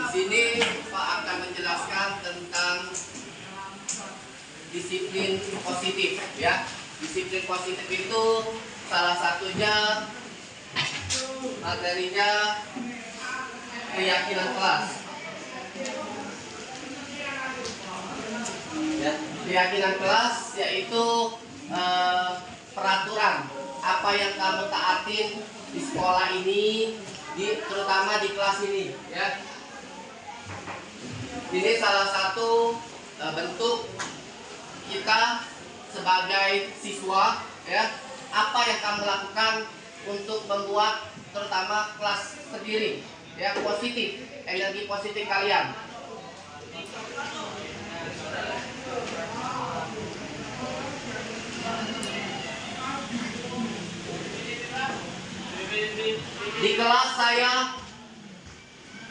sini Pak akan menjelaskan tentang disiplin positif, ya. Disiplin positif itu salah satunya materinya keyakinan kelas. Ya, keyakinan kelas yaitu peraturan apa yang kamu taatin di sekolah ini, terutama di kelas ini, ya. Ini salah satu bentuk kita sebagai siswa, ya, apa yang kamu lakukan untuk membuat terutama kelas sendiri, ya, positif, energi positif kalian. Di kelas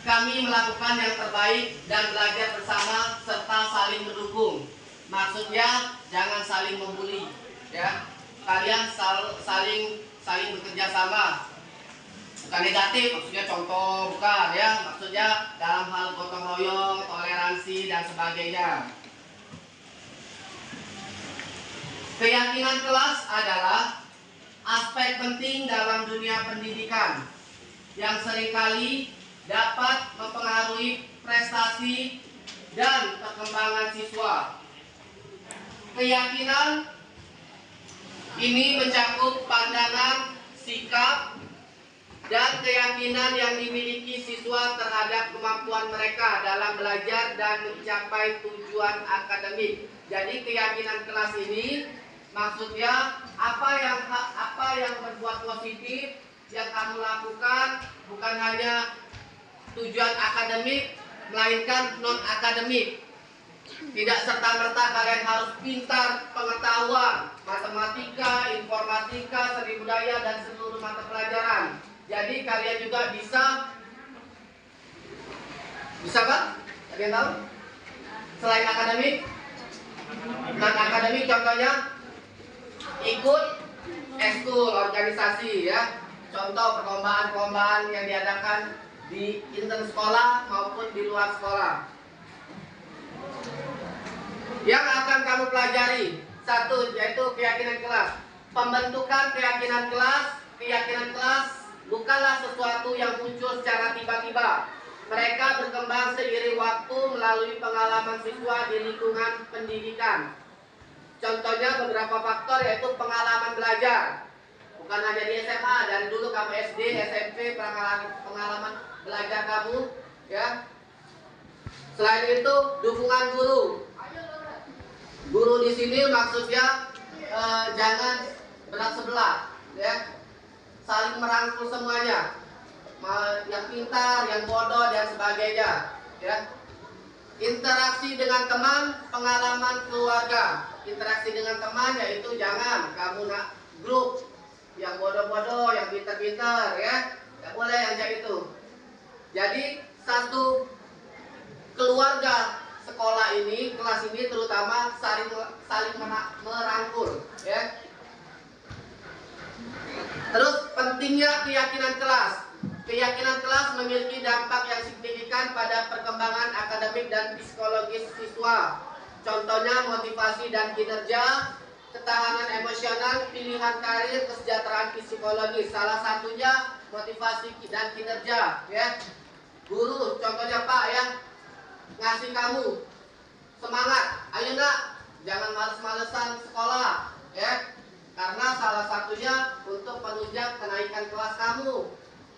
kami melakukan yang terbaik dan belajar bersama serta saling mendukung. Maksudnya jangan saling membuli, ya. Kalian saling bekerja sama. Bukan negatif, maksudnya contoh, bukan, ya. Maksudnya dalam hal gotong royong, toleransi dan sebagainya. Keyakinan kelas adalah aspek penting dalam dunia pendidikan yang seringkali dapat mempengaruhi prestasi dan perkembangan siswa. Keyakinan ini mencakup pandangan, sikap, dan keyakinan yang dimiliki siswa terhadap kemampuan mereka dalam belajar dan mencapai tujuan akademik. Jadi keyakinan kelas ini maksudnya apa yang berbuat positif yang kamu lakukan bukan hanya tujuan akademik melainkan non akademik. Tidak serta-merta kalian harus pintar pengetahuan matematika, informatika, seni budaya dan seluruh mata pelajaran. Jadi kalian juga bisa Pak? Kalian tahu? Selain akademik, non akademik contohnya ikut ekskul, organisasi, ya. Contoh perlombaan-perlombaan yang diadakan di intern sekolah maupun di luar sekolah. Yang akan kamu pelajari, satu, yaitu keyakinan kelas. Pembentukan keyakinan kelas. Keyakinan kelas bukanlah sesuatu yang muncul secara tiba-tiba. Mereka berkembang seiring waktu melalui pengalaman siswa di lingkungan pendidikan. Contohnya beberapa faktor yaitu pengalaman belajar. Bukan hanya di SMA, dari dulu kamu SD, SMP, pengalaman belajar kamu, ya. Selain itu dukungan guru. Guru di sini maksudnya jangan berat sebelah, ya. Saling merangkul semuanya, yang pintar, yang bodoh dan sebagainya, ya. Interaksi dengan teman, pengalaman keluarga. Interaksi dengan teman yaitu jangan kamu grup yang bodoh-bodoh, yang pintar-pintar, ya. Tidak boleh yang kayak itu. Jadi satu keluarga sekolah ini, kelas ini terutama saling merangkul, ya. Terus pentingnya keyakinan kelas. Keyakinan kelas memiliki dampak yang signifikan pada perkembangan akademik dan psikologis siswa. Contohnya motivasi dan kinerja, ketahanan emosional, pilihan karir, kesejahteraan psikologis. Salah satunya motivasi dan kinerja, ya. Guru, contohnya Pak, ya, ngasih kamu semangat, ayo nak, jangan males-malesan sekolah, ya. Karena salah satunya untuk menunjang kenaikan kelas kamu.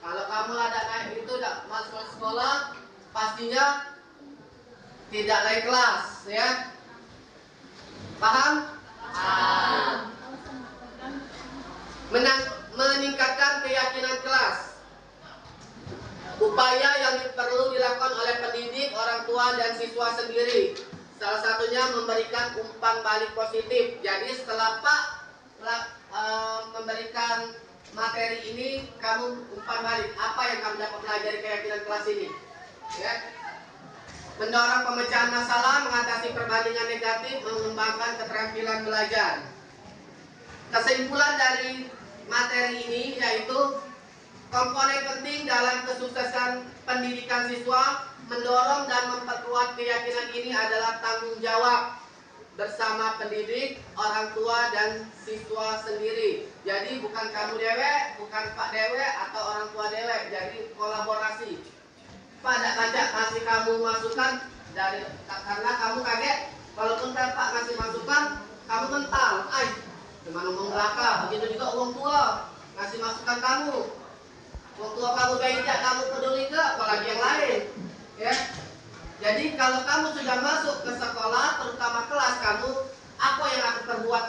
Kalau kamu ada naik itu masuk sekolah, pastinya tidak naik kelas, ya. Paham? Meningkatkan keyakinan kelas. Upaya yang perlu dilakukan oleh pendidik, orang tua, dan siswa sendiri. Salah satunya memberikan umpan balik positif. Jadi setelah Pak memberikan materi ini, kamu umpan balik. Apa yang kamu dapat pelajari keyakinan kelas ini? Ya. Mendorong pemecahan masalah, mengatasi perbandingan negatif, mengembangkan keterampilan belajar. Kesimpulan dari materi ini yaitu komponen penting dalam kesuksesan pendidikan siswa Mendorong dan memperkuat keyakinan ini adalah tanggung jawab bersama pendidik, orang tua, dan siswa sendiri. Jadi bukan kamu dewek, bukan Pak dewek, atau orang tua dewek. Jadi kolaborasi. Pak tidak ngajak kasih kamu masukan dari karena kamu kaget. Walaupun Pak ngasih masukan, kamu mental. Cuma ngomong belaka. Begitu juga orang tua ngasih masukan kamu. Orang tua kamu bejat, kamu peduli ke? Apalagi yang lain. Ya. Jadi kalau kamu sudah masuk ke sekolah, terutama kelas kamu, apa yang aku perbuat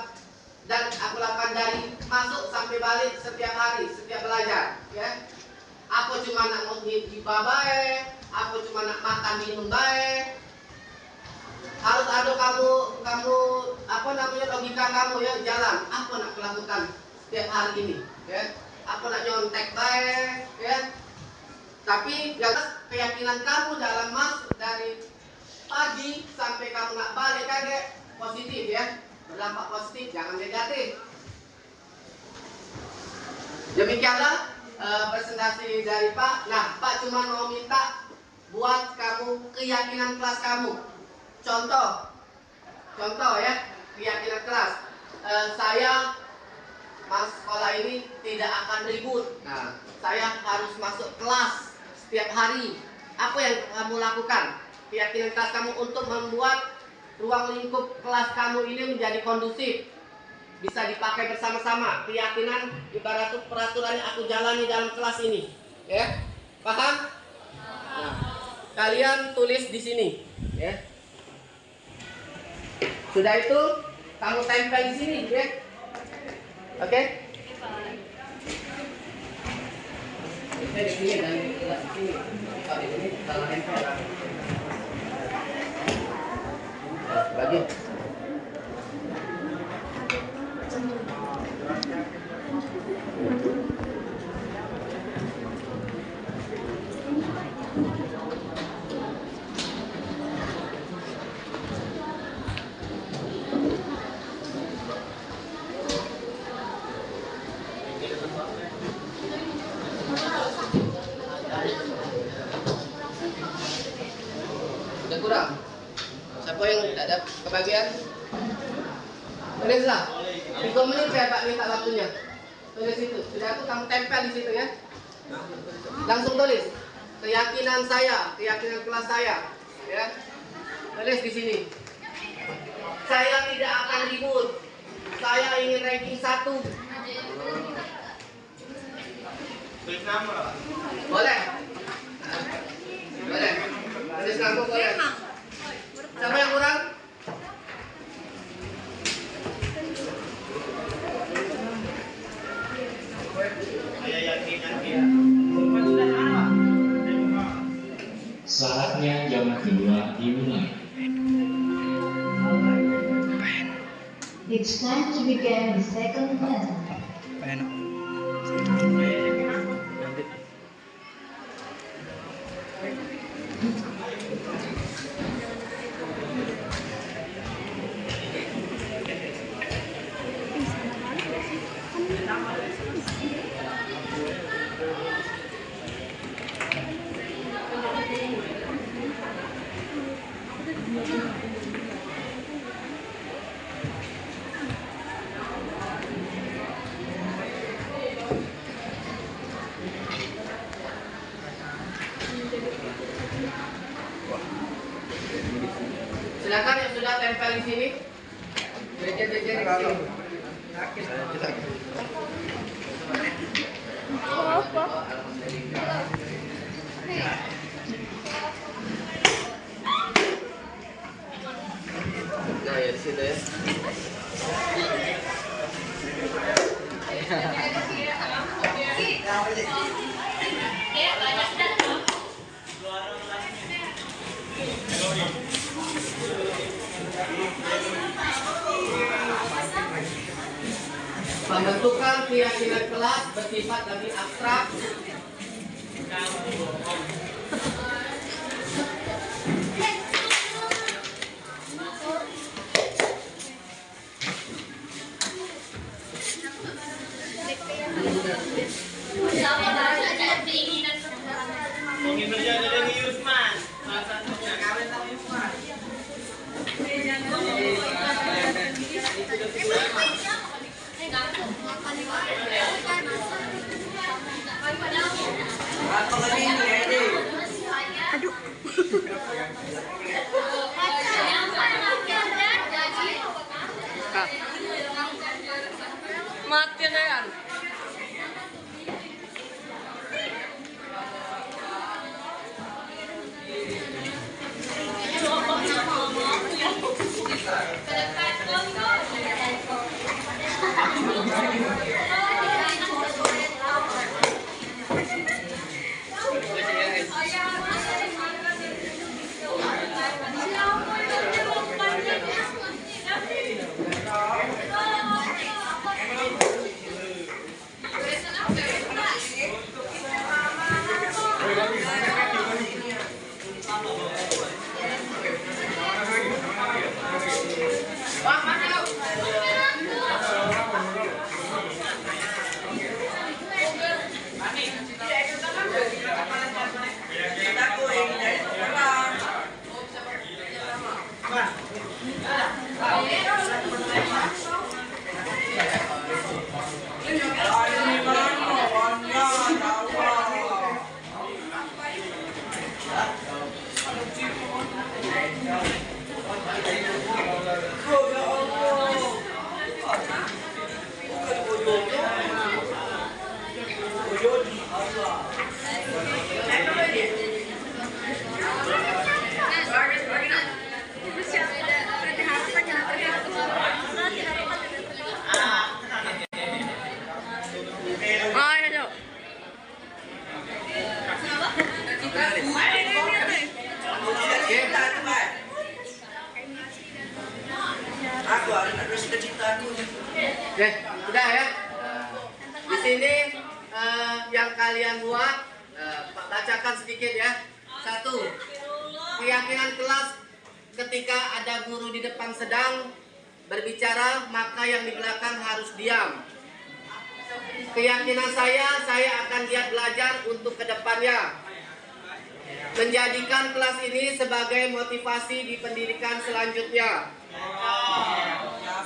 dan aku lakukan dari masuk sampai balik setiap hari, setiap belajar, ya. Aku cuma nak ngibah baik, aku cuma nak makan minum baik. Harus ada kamu apa namanya logika kamu ya jalan. Apa nak lakukan setiap hari ini, ya. Apa nak nyontek baik, ya. Tapi jelas keyakinan kamu dalam masuk dari pagi sampai kamu nak balik kaget positif ya, berdampak positif, jangan negatif. Demikianlah presentasi dari Pak. Nah, Pak cuma mau minta buat kamu keyakinan kelas kamu. Contoh ya, keyakinan kelas. Saya masuk sekolah ini tidak akan ribut. Nah, saya harus masuk kelas setiap hari. Apa yang kamu lakukan? Keyakinan kelas kamu untuk membuat ruang lingkup kelas kamu ini menjadi kondusif, bisa dipakai bersama-sama. Keyakinan ibarat peraturan yang aku jalani dalam kelas ini, ya, paham? Nah, kalian tulis di sini, ya. Sudah itu kamu tempel di sini, ya. Oke? Saya di sini dan di sini. Kalau ini salah tempel. Bagi. Udah kurang? Siapa yang tidak ada kebagian? Tulislah. 3 menit saya Pak minta waktunya. Tulis itu. Sudah aku kamu tempel di situ ya. Langsung tulis. Keyakinan saya, keyakinan kelas saya, ya. Tulis di sini. Saya tidak akan ribut. Saya ingin ranking 1. Tulis nama. Boleh. Boleh. Tulis nama boleh. Siapa yang kurang? Saatnya jam kedua dimulai. It's time to begin the second lesson. Silakan yang sudah tempel di sini. Jejer-jejer di sini. Nah, ya di situ ya. Pembentukan keyakinan kelas bersifat lebih abstrak. Mungkin berjalan dari Yusman. Mati kan? Oke, udah ya. Di sini yang kalian buat, bacakan sedikit ya. 1. Keyakinan kelas ketika ada guru di depan sedang berbicara, maka yang di belakang harus diam. Keyakinan saya akan giat belajar untuk kedepannya. Menjadikan kelas ini sebagai motivasi di pendidikan selanjutnya.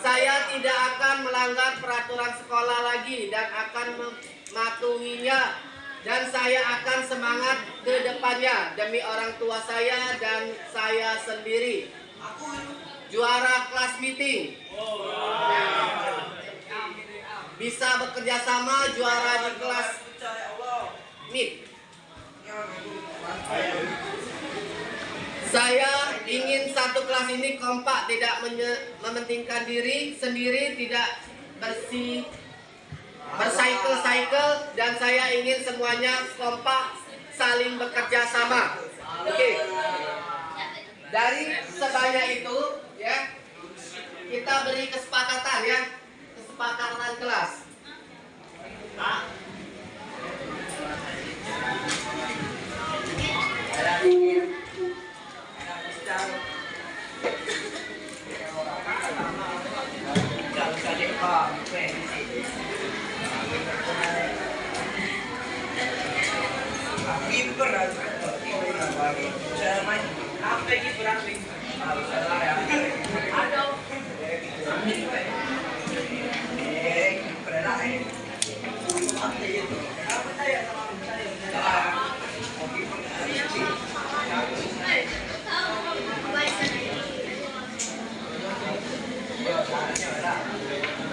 Saya tidak akan melanggar peraturan sekolah lagi dan akan mematuhinya, dan saya akan semangat ke depannya demi orang tua saya dan saya sendiri. Juara kelas meeting. Bisa bekerja sama, juara di kelas meet. Saya ingin satu kelas ini kompak, tidak mementingkan diri sendiri, tidak bercycle, dan saya ingin semuanya kompak, saling bekerja sama. Oke. Dari sebanyak itu, ya, kita beri kesepakatan ya, kesepakatan kelas.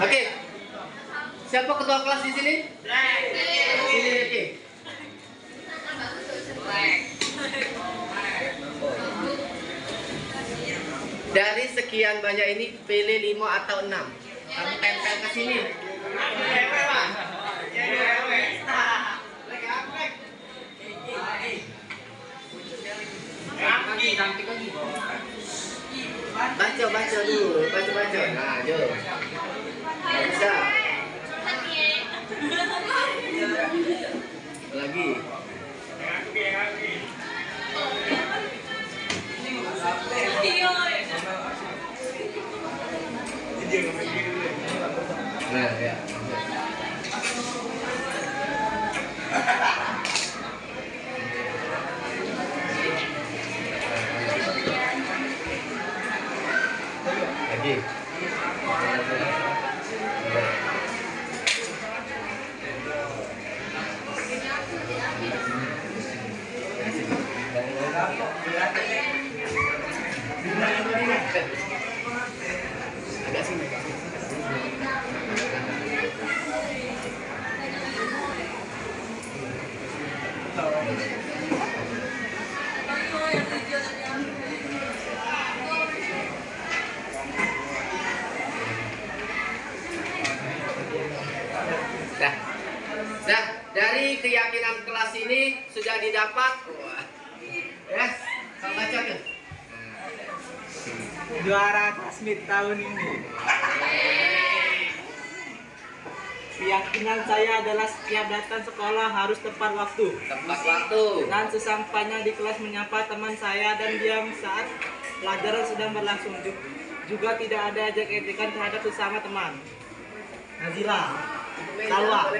Oke. Siapa ketua kelas di sini? Sini, oke. Dari sekian banyak ini pilih 5 atau 6. Kamu tempel ke sini. Baca dulu, baca. Nah, jom. Bisa. Lagi. Nah, ya. Lagi. Agak sini. Nah, dari keyakinan kelas ini sudah didapat. Yes, kalau baca tuh. Juara Klasmit tahun ini. Keyakinan saya adalah setiap datang sekolah harus tepat waktu. Tepat waktu. Dan sesampainya di kelas menyapa teman saya dan diam saat pelajaran sedang berlangsung. Juga tidak ada ejek-ejekan terhadap sesama teman. Nazila, Salwa,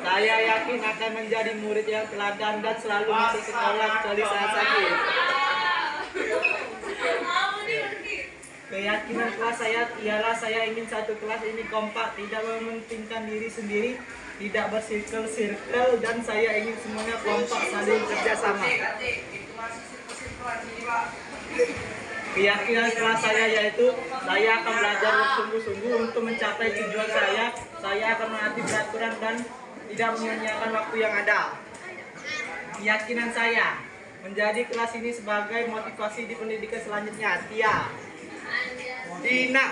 saya yakin akan menjadi murid yang teladan dan selalu masuk sekolah kecuali saat sakit. Keyakinan kelas saya ialah saya ingin satu kelas ini kompak, tidak mementingkan diri sendiri, tidak bersirkel-sirkel, dan saya ingin semuanya kompak saling kerjasama. Keyakinan kelas saya yaitu saya akan belajar bersungguh-sungguh untuk mencapai tujuan saya. Saya akan menaati peraturan dan tidak menyia-nyiakan waktu yang ada. Keyakinan saya menjadi kelas ini sebagai motivasi di pendidikan selanjutnya. Tia, Dina,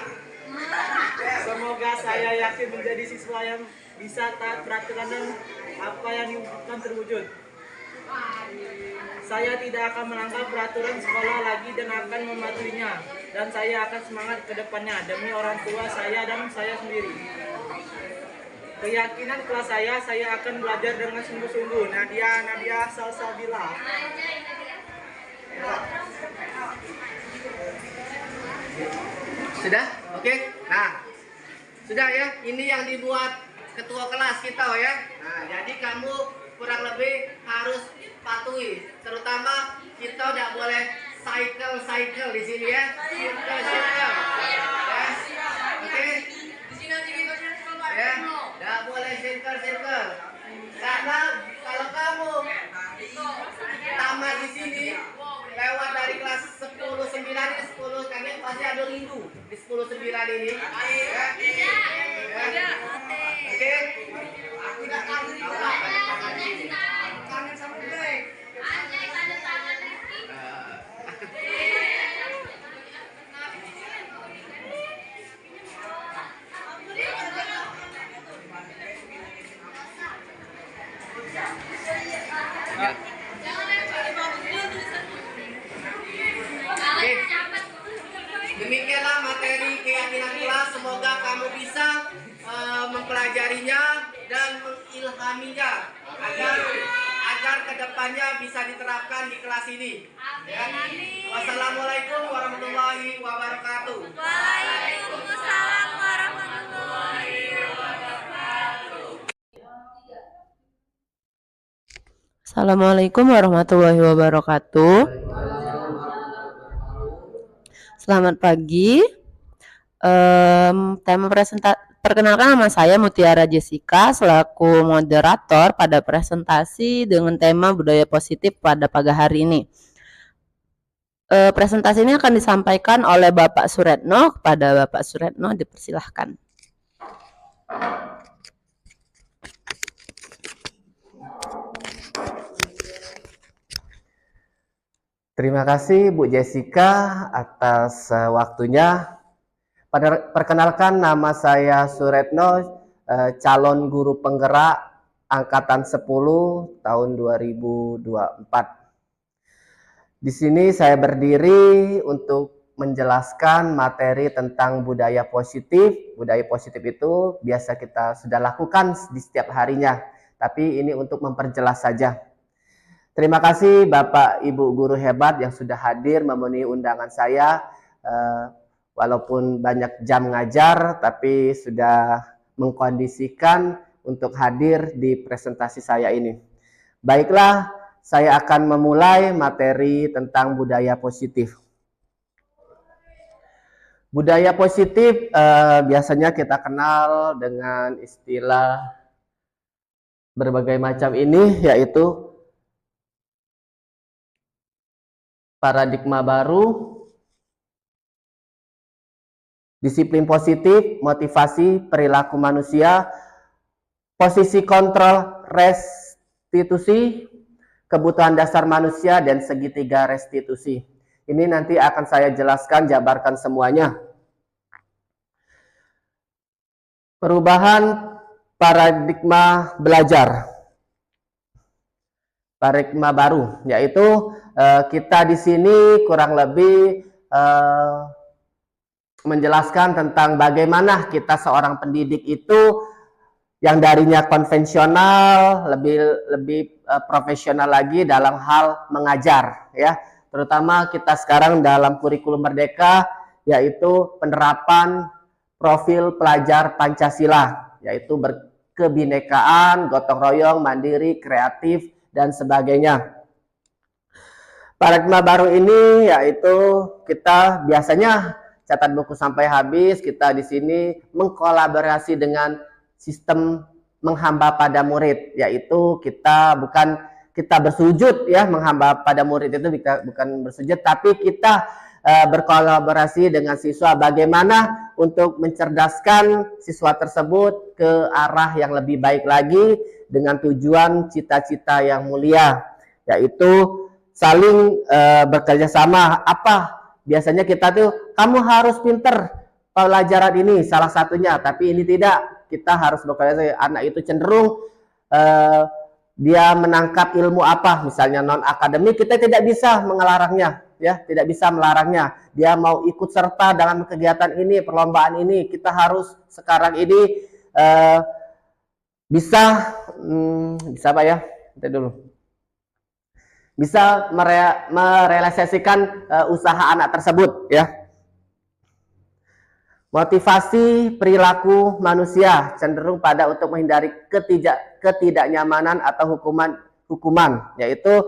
semoga saya yakin menjadi siswa yang bisa taat peraturan dan apa yang diinginkan terwujud. Saya tidak akan melanggar peraturan sekolah lagi dan akan mematuhinya. Dan saya akan semangat ke depannya demi orang tua saya dan saya sendiri. Keyakinan kelas saya akan belajar dengan sungguh-sungguh. Nadia Salsabila. Sudah? Oke. Nah, sudah ya. Ini yang dibuat ketua kelas kita ya. Nah, jadi kamu kurang lebih harus patuhi. Terutama kita tidak boleh cycle di sini ya. Circle. Yes. Oke. Ya, tidak boleh circle. Karena kalau kamu tamat di sini lewat dari kelas 10-9 ini 10 kami pasti ada rindu di 10-9 ini. Ya. Oke. Aku tidak tahu kangen sama gue. Demikianlah materi keyakinan kelas. Semoga kamu bisa mempelajarinya dan mengilhaminya agar kedepannya bisa diterapkan di kelas ini. Ya. Wassalamualaikum warahmatullahi wabarakatuh. Waalaikumsalam warahmatullahi wabarakatuh. Assalamualaikum warahmatullahi wabarakatuh. Selamat pagi. Tema perkenalkan, nama saya Mutiara Jessica selaku moderator pada presentasi dengan tema budaya positif pada pagi hari ini. Presentasi ini akan disampaikan oleh Bapak Suretno. Kepada Bapak Suretno dipersilahkan. Terima kasih Bu Jessica atas waktunya. Perkenalkan, nama saya Suretno, calon guru penggerak angkatan 10 tahun 2024. Di sini saya berdiri untuk menjelaskan materi tentang budaya positif. Budaya positif itu biasa kita sudah lakukan di setiap harinya, tapi ini untuk memperjelas saja. Terima kasih Bapak Ibu guru hebat yang sudah hadir memenuhi undangan saya. Walaupun banyak jam ngajar, tapi sudah mengkondisikan untuk hadir di presentasi saya ini. Baiklah, saya akan memulai materi tentang budaya positif. Budaya positif biasanya kita kenal dengan istilah berbagai macam ini, yaitu paradigma baru, Disiplin positif, motivasi, perilaku manusia, posisi kontrol restitusi, kebutuhan dasar manusia, dan segitiga restitusi. Ini nanti akan saya jelaskan, jabarkan semuanya. Perubahan paradigma belajar. Paradigma baru, yaitu kita di sini kurang lebih menjelaskan tentang bagaimana kita seorang pendidik itu yang darinya konvensional lebih profesional lagi dalam hal mengajar, ya. Terutama kita sekarang dalam kurikulum Merdeka, yaitu penerapan profil pelajar Pancasila, yaitu berkebinekaan, gotong royong, mandiri, kreatif, dan sebagainya. Paradigma baru ini yaitu kita biasanya catat buku sampai habis, kita di sini mengkolaborasi dengan sistem menghamba pada murid, yaitu kita bersujud, ya, menghamba pada murid itu bukan bersujud, tapi kita berkolaborasi dengan siswa bagaimana untuk mencerdaskan siswa tersebut ke arah yang lebih baik lagi dengan tujuan cita-cita yang mulia, yaitu saling bekerja sama. Apa biasanya kita tuh, kamu harus pinter pelajaran ini salah satunya, tapi ini tidak, kita harus bekerja. Anak itu cenderung dia menangkap ilmu apa, misalnya non akademik, kita tidak bisa mengelarangnya, ya, tidak bisa melarangnya. Dia mau ikut serta dalam kegiatan ini, perlombaan ini, kita harus sekarang ini bisa apa ya, kita dulu bisa merealisasikan usaha anak tersebut, ya. Motivasi perilaku manusia cenderung pada untuk menghindari ketidaknyamanan atau hukuman, yaitu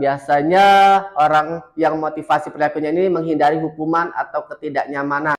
biasanya orang yang motivasi perilakunya ini menghindari hukuman atau ketidaknyamanan.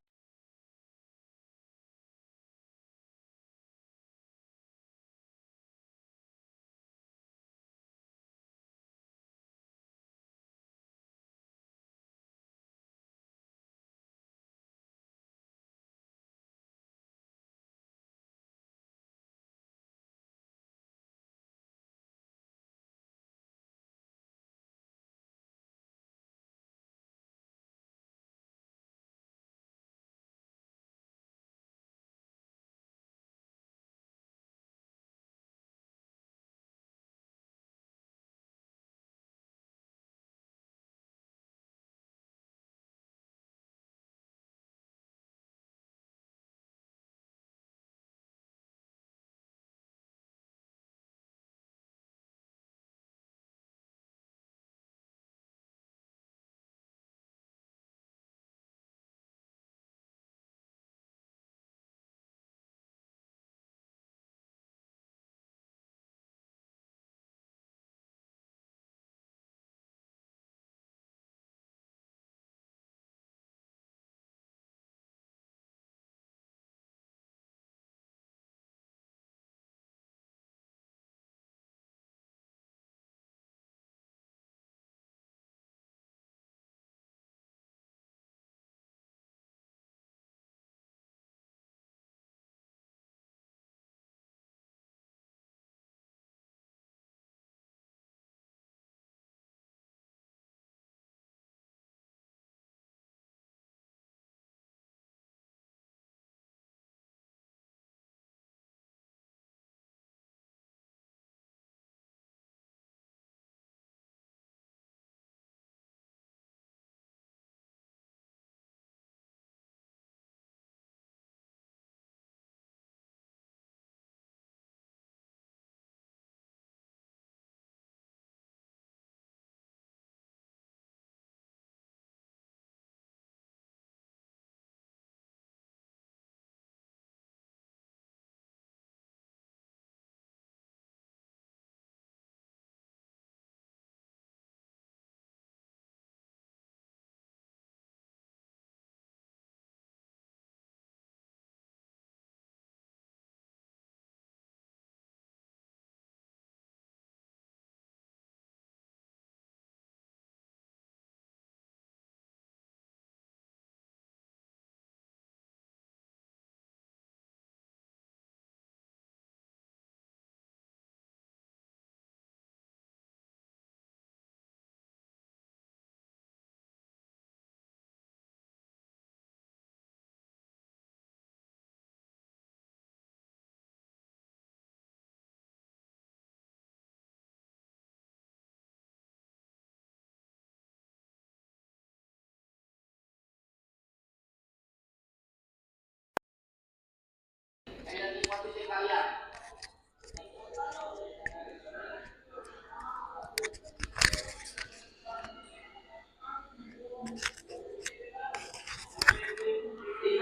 Di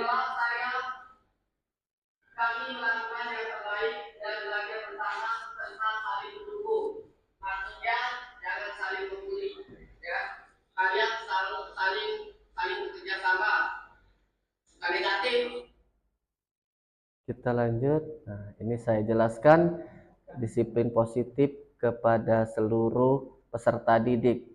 kelas saya, kami melakukan yang terbaik dan belajar bersama serta saling mendukung. Maksudnya jangan saling membuli, ya. Kalian selalu saling bekerja sama. Bukan negatif. Kita lanjut. Nah, ini saya jelaskan disiplin positif kepada seluruh peserta didik.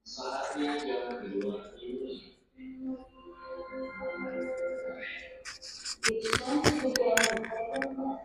Saatnya yang kedua dimulai. It's going to begin the second lesson.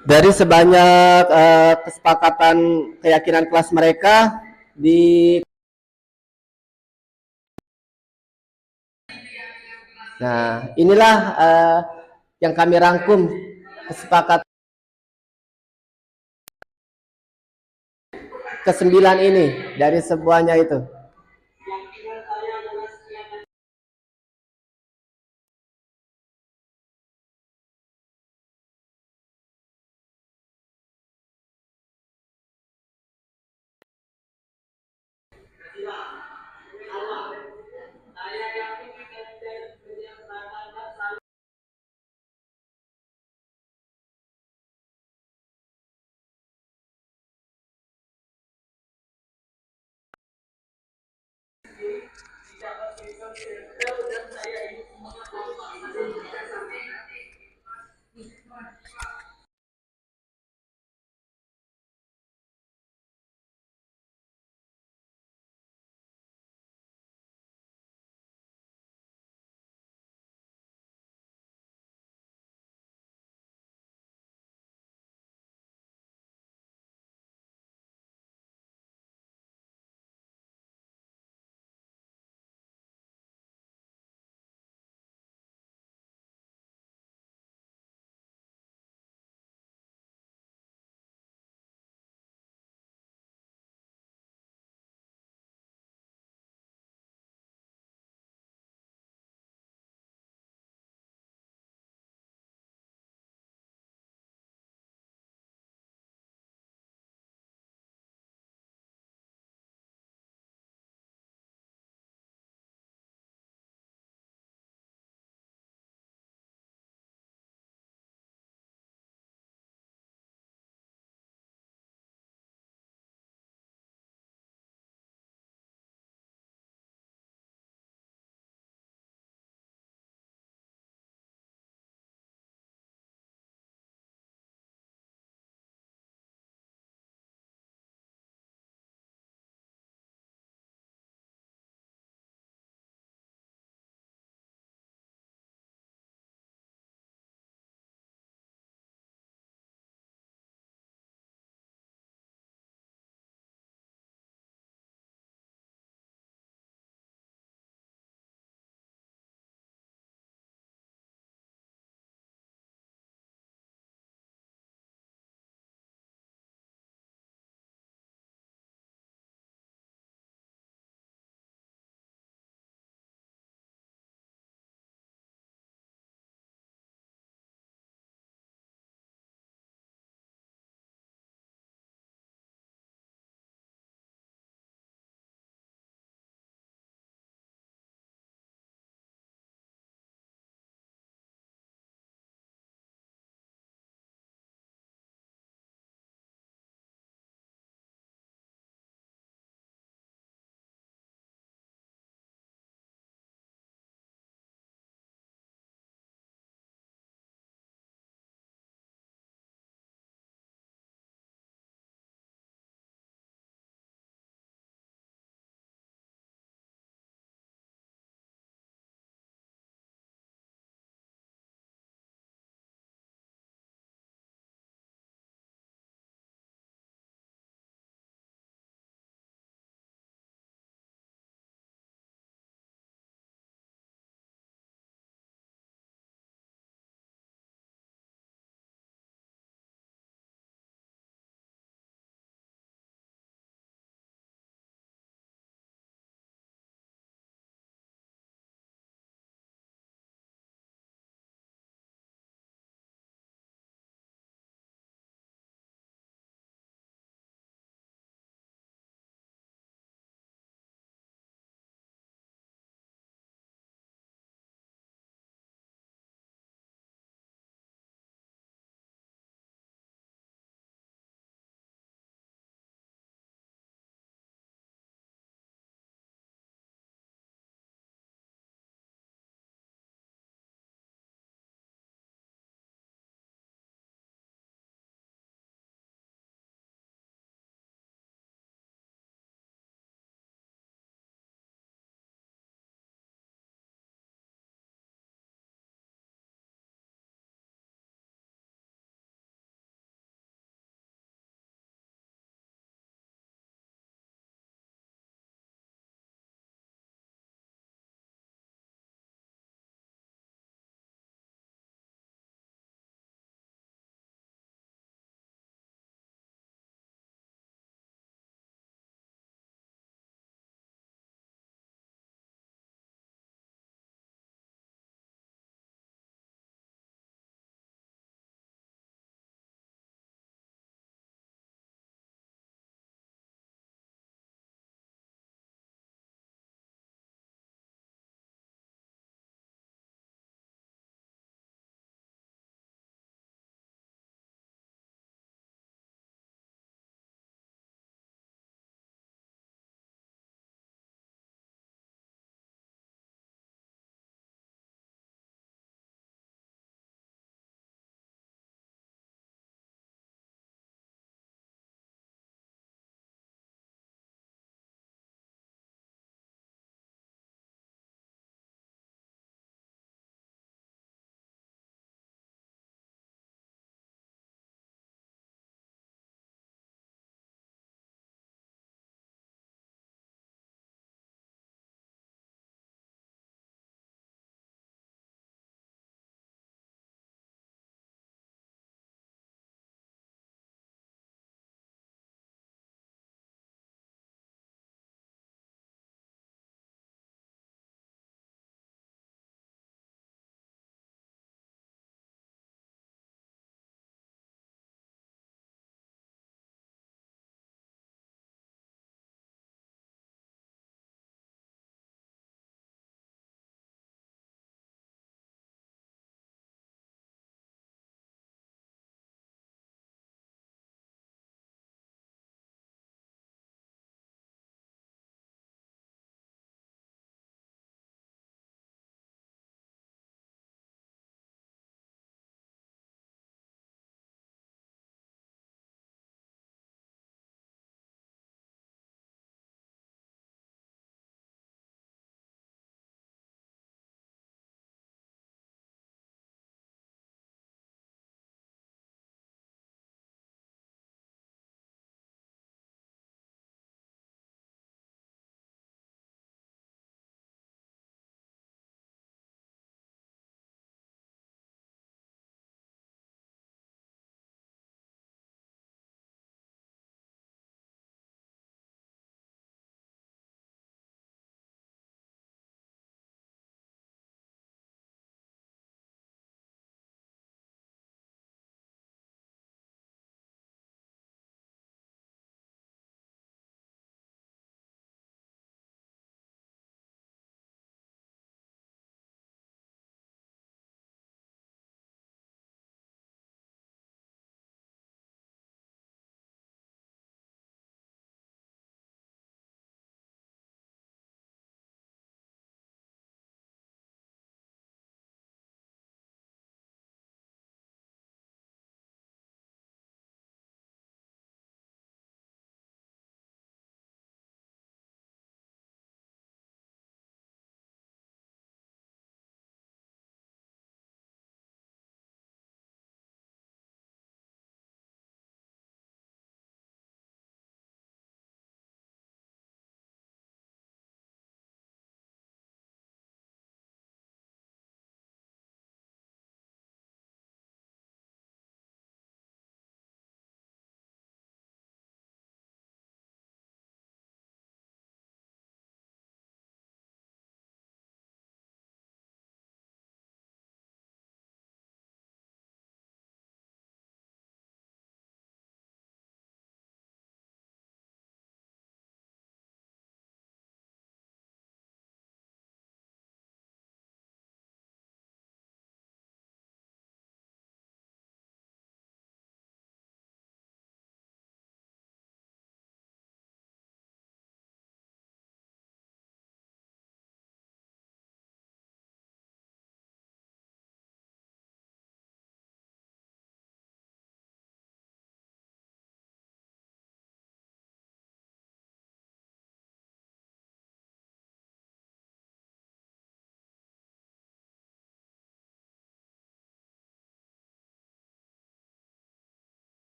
Dari sebanyak kesepakatan keyakinan kelas mereka di Nah, inilah yang kami rangkum kesepakatan ke-9 ini dari semuanya itu.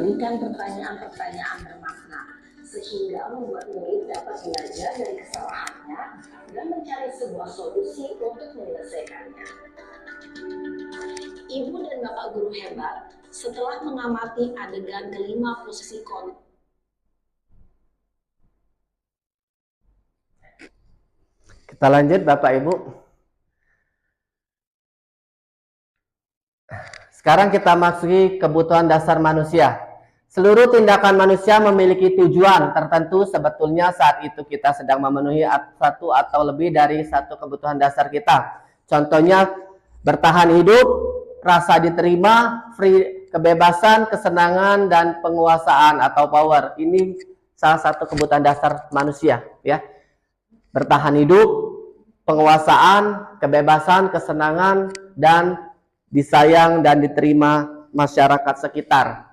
Berikan pertanyaan-pertanyaan bermakna sehingga membuat murid dapat belajar dari kesalahannya dan mencari sebuah solusi untuk menyelesaikannya. Ibu dan Bapak guru hebat, setelah mengamati adegan kelima posisi Kita lanjut Bapak Ibu. Sekarang kita masuki kebutuhan dasar manusia. Seluruh tindakan manusia memiliki tujuan tertentu sebetulnya saat itu kita sedang memenuhi satu atau lebih dari satu kebutuhan dasar kita. Contohnya bertahan hidup, rasa diterima, kebebasan, kesenangan, dan penguasaan atau power. Ini salah satu kebutuhan dasar manusia, ya. Bertahan hidup, penguasaan, kebebasan, kesenangan, dan disayang dan diterima masyarakat sekitar.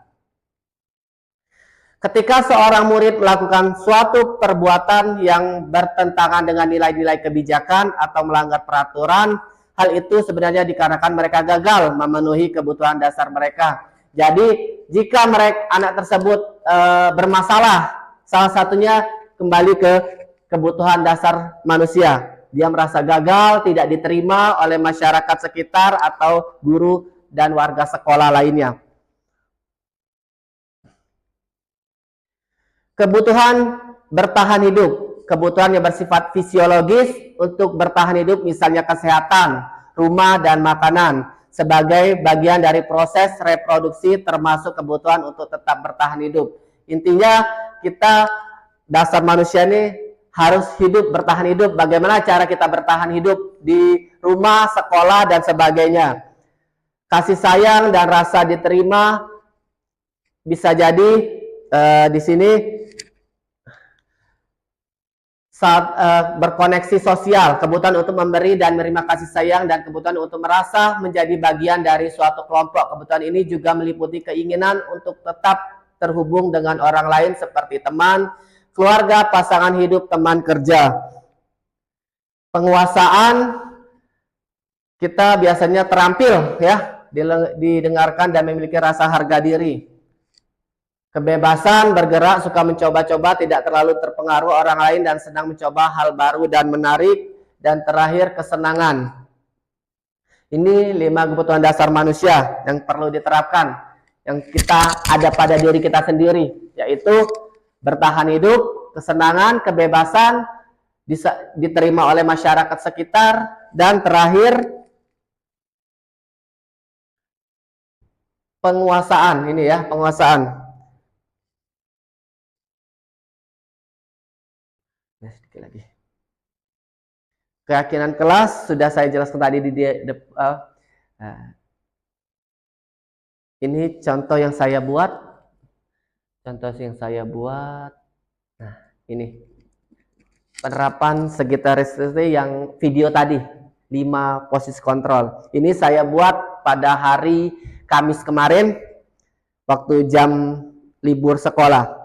Ketika seorang murid melakukan suatu perbuatan yang bertentangan dengan nilai-nilai kebijakan atau melanggar peraturan, hal itu sebenarnya dikarenakan mereka gagal memenuhi kebutuhan dasar mereka. Jadi, jika anak tersebut bermasalah, salah satunya kembali ke kebutuhan dasar manusia. Dia merasa gagal, tidak diterima oleh masyarakat sekitar atau guru dan warga sekolah lainnya. Kebutuhan bertahan hidup, kebutuhan yang bersifat fisiologis untuk bertahan hidup, misalnya kesehatan, rumah, dan makanan, sebagai bagian dari proses reproduksi termasuk kebutuhan untuk tetap bertahan hidup. Intinya kita dasar manusia ini harus hidup, bertahan hidup. Bagaimana cara kita bertahan hidup di rumah, sekolah, dan sebagainya. Kasih sayang dan rasa diterima bisa jadi di sini saat berkoneksi sosial, kebutuhan untuk memberi dan menerima kasih sayang, dan kebutuhan untuk merasa menjadi bagian dari suatu kelompok. Kebutuhan ini juga meliputi keinginan untuk tetap terhubung dengan orang lain seperti teman, keluarga, pasangan hidup, teman kerja. Penguasaan kita biasanya terampil, ya, didengarkan dan memiliki rasa harga diri. Kebebasan bergerak, suka mencoba-coba, tidak terlalu terpengaruh orang lain dan senang mencoba hal baru dan menarik. Dan terakhir, kesenangan. Ini 5 kebutuhan dasar manusia yang perlu diterapkan, yang kita ada pada diri kita sendiri, yaitu bertahan hidup, kesenangan, kebebasan, bisa diterima oleh masyarakat sekitar, dan terakhir penguasaan. Ini ya, penguasaan. Sedikit lagi. Keyakinan kelas sudah saya jelaskan tadi ini contoh yang saya buat. Contoh yang saya buat. Nah, ini penerapan segitarisasi yang video tadi, 5 posisi kontrol. Ini saya buat pada hari Kamis kemarin waktu jam libur sekolah.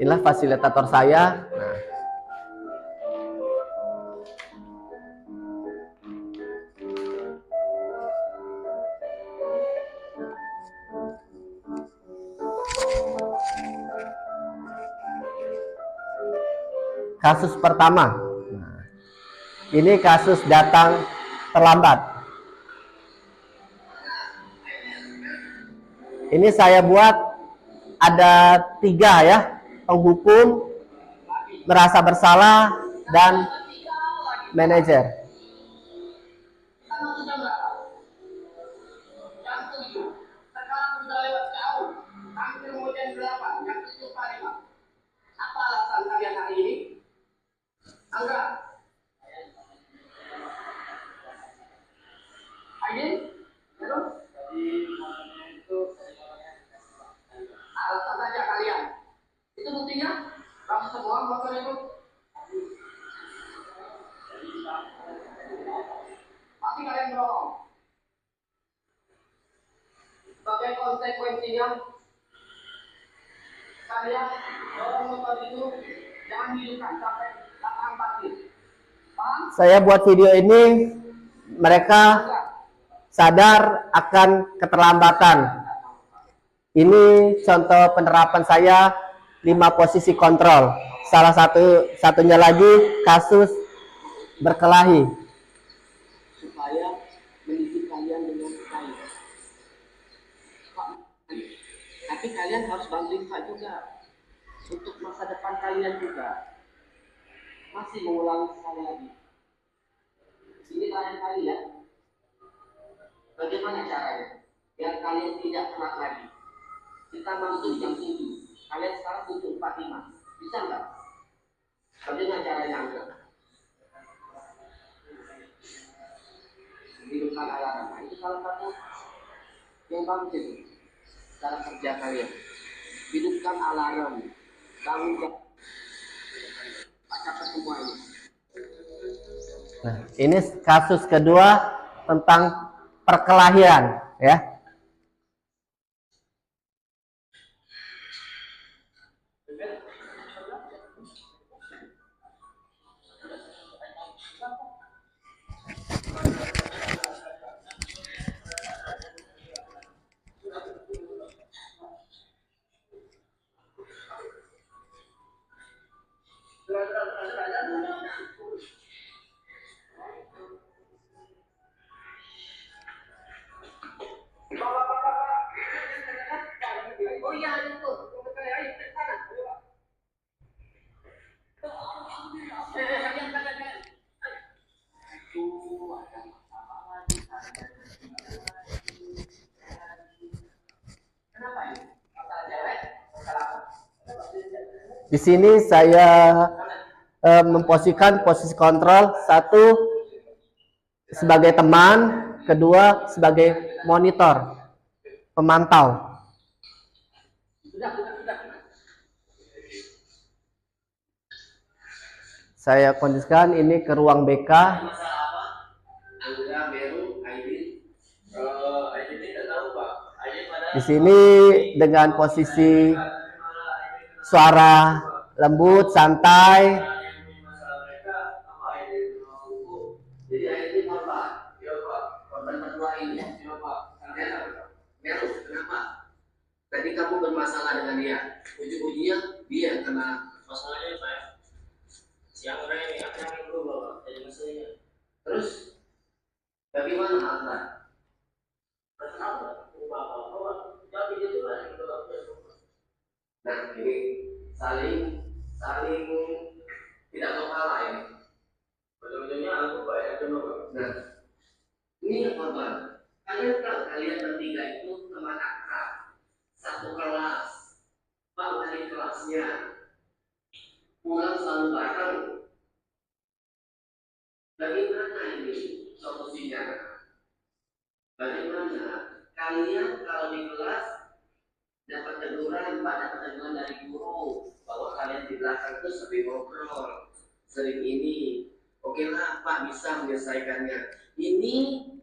Inilah fasilitator saya. Nah. Kasus pertama. Nah, ini kasus datang terlambat. Ini saya buat ada 3 ya. Penghukum, merasa bersalah, dan manajer. Apa alasan kalian hari ini? Angga? Aidin? Terus? Alasan saja kalian. Itu buktinya? Kamu semua motor itu? Pasti kalian berbohong. Sebagai konsekuensinya, kalian dorong motor itu jangan hidupkan sampai lapangan saya buat video ini, mereka sadar akan keterlambatan. Ini contoh penerapan saya 5 posisi kontrol. Salah satunya lagi kasus berkelahi. Supaya mendidik kalian dengan baik. Tapi kalian harus bantuin Pak juga. Untuk masa depan kalian juga. Masih mengulangi sekali lagi. Ini terakhir kali ya. Bagaimana caranya? Biar kalian tidak telat lagi. Kita masuk jam 7. Kalian sekarang 7.45. Bisa nggak? Bagaimana caranya enggak? Hidupkan alarm. Nah, itu salah satu yang bagus itu. Cara kerja kalian. Hidupkan alarm. Bangun jam. Catat semua ini. Nah, ini kasus kedua tentang perkelahian, ya. Oh iya, itu. Di sini saya memposisikan posisi kontrol, 1 sebagai teman, kedua sebagai monitor, pemantau. Saya kondisikan ini ke ruang BK. Di sini dengan posisi suara lembut, santai. Jadi ini korban kedua ini. Kenapa? Tadi kamu bermasalah dengan dia. Ujung-ujungnya dia yang kena masalahnya, Pak. Siang ini akan dulu Bapak, jadi masalahnya. Terus bagaimana Anda? Nah, ini saling tidak mau kalah ini. Ujung-ujungnya aku bayar dulu. Nah, ini korban. Kalian tahu kalian bertiga itu teman akrab, satu kelas, Pak wali kelasnya, pulang selalu bareng. Bagaimana ini solusinya? Bagaimana kalian kalau di kelas dapat teguran, Pak, dapat teguran dari guru bahwa kalian di belakang itu sering ngobrol, sering ini. Oke lah, Pak, bisa menyelesaikannya. Ini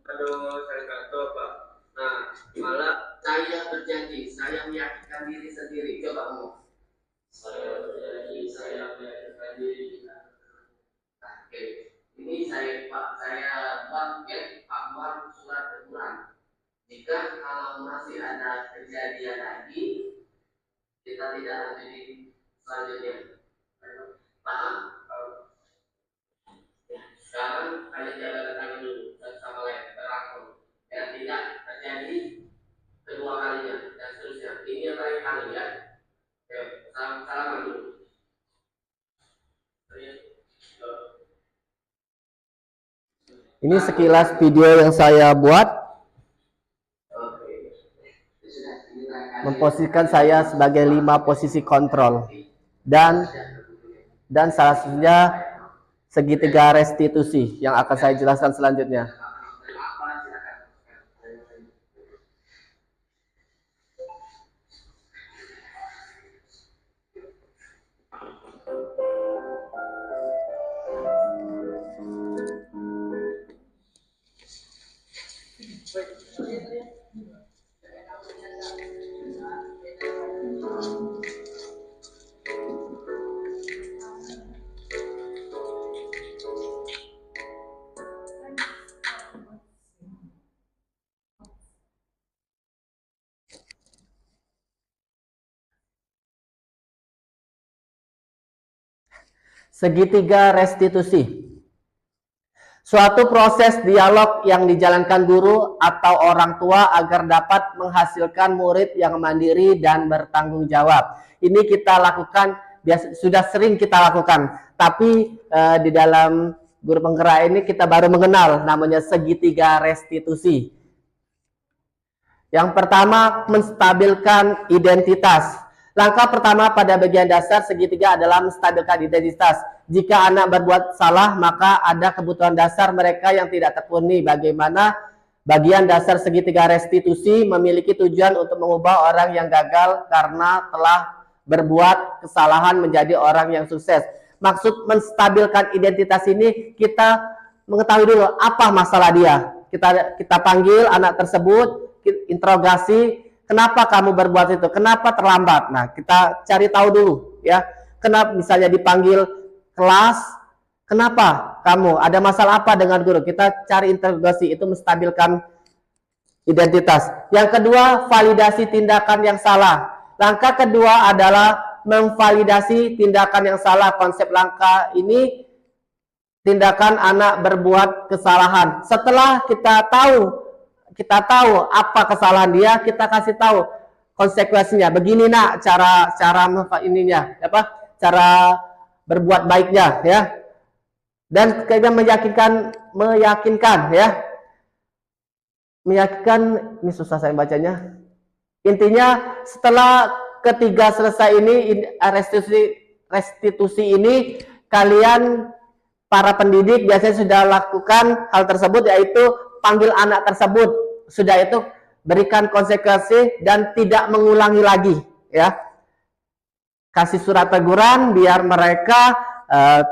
aduh, saya nggak tahu, Pak. Nah, malah saya berjanji, saya meyakinkan diri sendiri. Coba ngomong. Saya berjanji, saya meyakinkan diri. Nah, oke. Ini saya buat Pak buat surat teguran. Jika kalau masih ada kejadian lagi, kita tidak lanjutin selanjutnya. Paham? Sekarang kalian jaga tangan dulu sama lain terangkum, ya tidak terjadi kedua kalinya dan seterusnya. Ini yang terakhir kali ya. Oke, salaman dulu. Ini sekilas video yang saya buat. Memposisikan saya sebagai 5 posisi kontrol dan salah satunya segitiga restitusi yang akan saya jelaskan selanjutnya. Segitiga restitusi. Suatu proses dialog yang dijalankan guru atau orang tua agar dapat menghasilkan murid yang mandiri dan bertanggung jawab. Ini kita lakukan, sudah sering kita lakukan, tapi di dalam guru penggerak ini kita baru mengenal namanya segitiga restitusi. Yang pertama, menstabilkan identitas. Langkah pertama pada bagian dasar segitiga adalah menstabilkan identitas. Jika anak berbuat salah, maka ada kebutuhan dasar mereka yang tidak terpenuhi. Bagaimana bagian dasar segitiga restitusi memiliki tujuan untuk mengubah orang yang gagal karena telah berbuat kesalahan menjadi orang yang sukses. Maksud menstabilkan identitas ini, kita mengetahui dulu apa masalah dia. Kita panggil anak tersebut, interogasi, kenapa kamu berbuat itu? Kenapa terlambat? Nah, kita cari tahu dulu ya. Kenapa misalnya dipanggil kelas, kenapa kamu? Ada masalah apa dengan guru? Kita cari interogasi, itu menstabilkan identitas. Yang kedua, validasi tindakan yang salah. Langkah kedua adalah memvalidasi tindakan yang salah. Konsep langkah ini tindakan anak berbuat kesalahan. Setelah kita tahu apa kesalahan dia, kita kasih tahu konsekuensinya. Begini nak cara ininya, cara berbuat baiknya ya. Dan kita meyakinkan ya. Meyakinkan, ini susah saya bacanya. Intinya setelah ketiga selesai ini restitusi ini, kalian para pendidik biasanya sudah lakukan hal tersebut, yaitu panggil anak tersebut, sudah itu berikan konsekuensi dan tidak mengulangi lagi ya. Kasih surat teguran biar mereka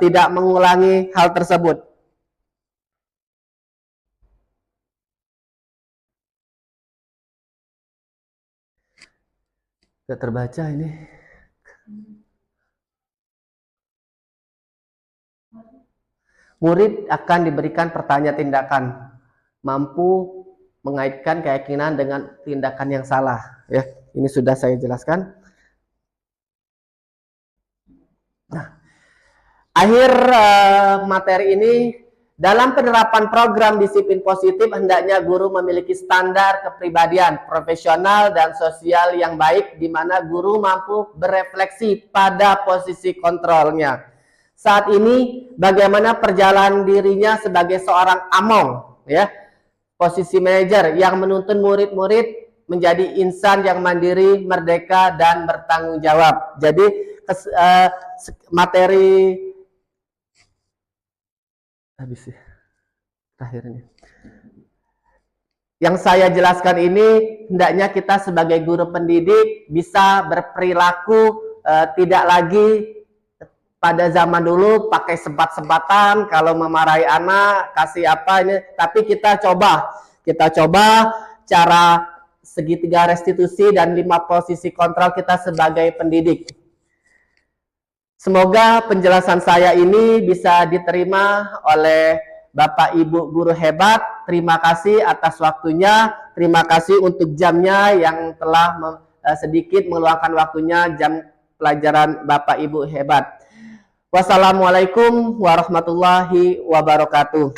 tidak mengulangi hal tersebut. Tidak terbaca ini. Murid akan diberikan pertanyaan tindakan, mampu mengaitkan keyakinan dengan tindakan yang salah ya. Ini sudah saya jelaskan. Nah, akhir materi ini, dalam penerapan program disiplin positif hendaknya guru memiliki standar kepribadian profesional dan sosial yang baik, di mana guru mampu berefleksi pada posisi kontrolnya. Saat ini bagaimana perjalanan dirinya sebagai seorang among ya, posisi manajer yang menuntun murid-murid menjadi insan yang mandiri, merdeka, dan bertanggung jawab. Jadi materi habis terakhirnya yang saya jelaskan ini, hendaknya kita sebagai guru pendidik bisa berperilaku tidak lagi pada zaman dulu pakai sempat-sempatan kalau memarahi anak, kasih apa ini, tapi kita coba cara segitiga restitusi dan 5 posisi kontrol kita sebagai pendidik. Semoga penjelasan saya ini bisa diterima oleh Bapak Ibu guru hebat. Terima kasih atas waktunya, terima kasih untuk jamnya yang telah sedikit meluangkan waktunya, jam pelajaran Bapak Ibu hebat. Wassalamualaikum warahmatullahi wabarakatuh.